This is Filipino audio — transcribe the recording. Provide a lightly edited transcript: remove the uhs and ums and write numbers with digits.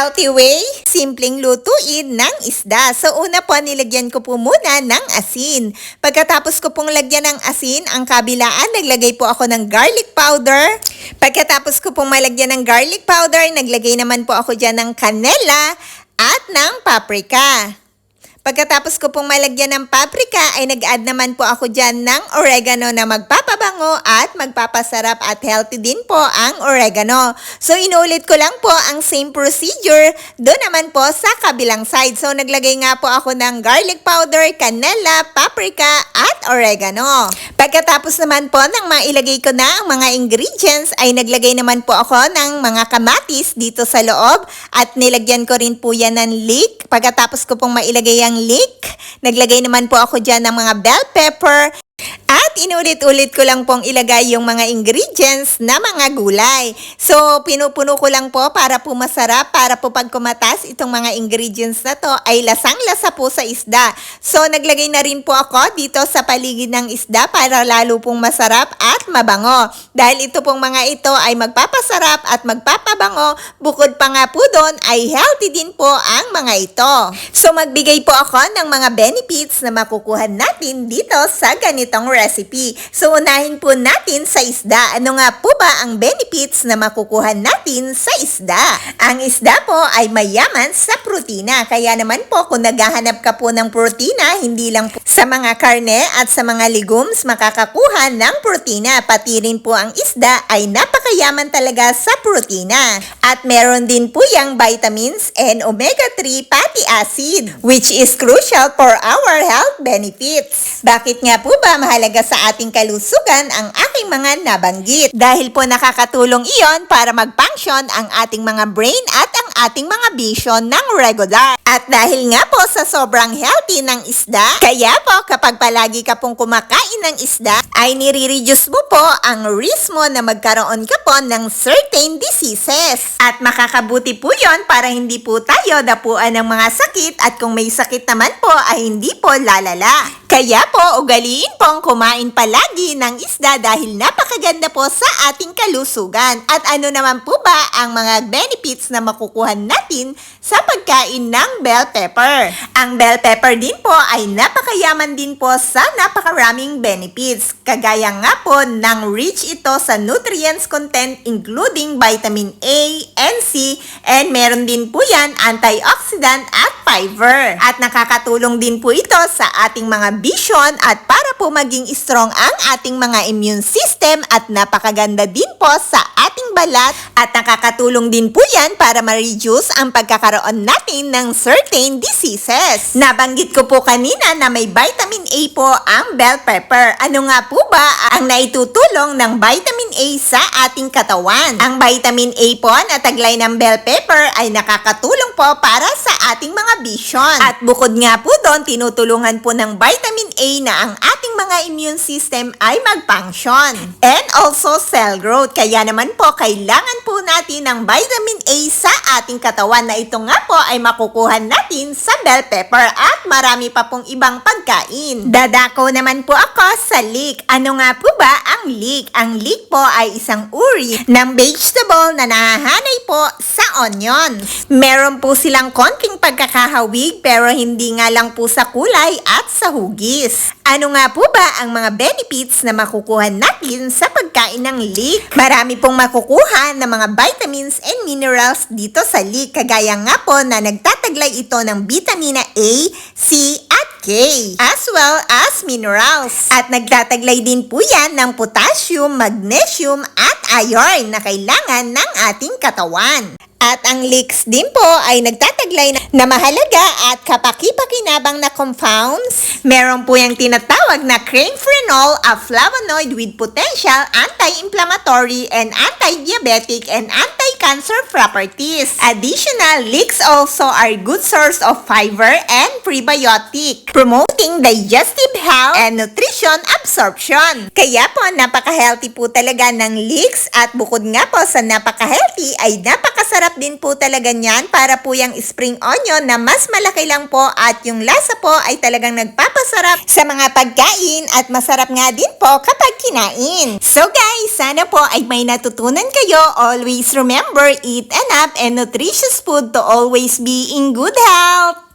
healthy way, simpleng lutuin ng isda. So una po, nilagyan ko po muna ng asin. Pagkatapos ko pong lagyan ng asin, ang kabilaan, naglagay po ako ng garlic powder. Pagkatapos ko pong malagyan ng garlic powder, naglagay naman po ako dyan ng kanela at ng paprika. Pagkatapos ko pong malagyan ng paprika, ay nag-add naman po ako dyan ng oregano na magpapabango at magpapasarap at healthy din po ang oregano. So, inulit ko lang po ang same procedure doon naman po sa kabilang side. So, naglagay nga po ako ng garlic powder, canela, paprika at oregano. Pagkatapos naman po ng mailagay ko na ang mga ingredients, ay naglagay naman po ako ng mga kamatis dito sa loob at nilagyan ko rin po yan ng leek. Pagkatapos ko pong mailagay ang leek, naglagay naman po ako dyan ng mga bell pepper. At inulit-ulit ko lang pong ilagay yung mga ingredients na mga gulay. So, pinupuno ko lang po para po masarap, para po pag kumatas itong mga ingredients na to ay lasang-lasa po sa isda. So, naglagay na rin po ako dito sa paligid ng isda para lalo pong masarap at mabango. Dahil ito pong mga ito ay magpapasarap at magpapabango, bukod pa nga po doon ay healthy din po ang mga ito. So, magbigay po ako ng mga benefits na makukuha natin dito sa ganitong recipe. So, unahin po natin sa isda. Ano nga po ba ang benefits na makukuha natin sa isda? Ang isda po ay mayaman sa protina. Kaya naman po, kung naghahanap ka po ng protina, hindi lang po sa mga karne at sa mga legumes makakakuha ng protina. Pati rin po ang isda ay napakayaman talaga sa protina. At meron din po yung vitamins and omega-3 fatty acid, which is crucial for our health benefits. Bakit nga po ba mahalaga sa ating kalusugan ang aking mga nabanggit? Dahil po nakakatulong iyon para mag-function ang ating mga brain at ang ating mga vision ng regular. At dahil nga po sa sobrang healthy ng isda, kaya po kapag palagi ka pong kumakain ng isda, ay nire-reduce mo po ang risk mo na magkaroon ka po ng certain diseases. At makakabuti po yon para hindi po tayo dapuan ng mga sakit at kung may sakit naman po ay hindi po lalala. Kaya po, ugaliin pong kumain palagi ng isda dahil napakaganda po sa ating kalusugan. At ano naman po ba ang mga benefits na makukuha natin sa pagkain ng bell pepper? Ang bell pepper din po ay napakayaman din po sa napakaraming benefits. Kagaya nga po ng rich ito sa nutrients content including vitamin A and C, and meron din po yan antioxidant at fiber. At nakakatulong din po ito sa ating mga vision at para po maging strong ang ating mga immune system at napakaganda din po sa ating balat at nakakatulong din po yan para ma-reduce ang pagkakaroon natin ng certain diseases. Nabanggit ko po kanina na may vitamin A po ang bell pepper. Ano nga po ba ang naitutulong ng vitamin A sa ating katawan? Ang vitamin A po na taglay ng bell pepper ay nakakatulong po para sa ating mga vision. At bukod nga po doon, tinutulungan po ng vitamin A na ang ating mga immune system ay mag-function. And also cell growth. Kaya naman po, kailangan po natin ng vitamin A sa ating katawan na ito nga po ay makukuha natin sa bell pepper at marami pa pong ibang pagkain. Dadako naman po ako sa leek. Ano nga po ba ang leek? Ang leek po ay isang uri ng vegetable na nahahanay po sa onions. Meron po silang konting pagkakahawig pero hindi nga lang po sa kulay at sa hugis. Ano nga po ba ang mga benefits na makukuha natin sa pagkain ng leek? Marami pong makukuha ng mga vitamins and minerals dito sa leek. Kagaya nga po na nagtataglay ito ng vitamina A, C, at K, as well as minerals. At nagtataglay din po yan ng potassium, magnesium, at iron na kailangan ng ating katawan. At ang leeks din po ay nagtataglay na mahalaga at kapaki-pakinabang na compounds. Meron po yung tinatawag na cranfrenol, a flavonoid with potential anti-inflammatory and anti-diabetic and anti-cancer properties. Additional, leeks also are good source of fiber and prebiotic, promoting digestive health and nutrition absorption. Kaya po, napaka-healthy po talaga ng leeks at bukod nga po sa napaka-healthy ay napakasarap sarap din po talaga niyan para po yung spring onion na mas malaki lang po at yung lasa po ay talagang nagpapasarap sa mga pagkain at masarap nga din po kapag kinain. So guys, sana po ay may natutunan kayo. Always remember, eat enough and nutritious food to always be in good health.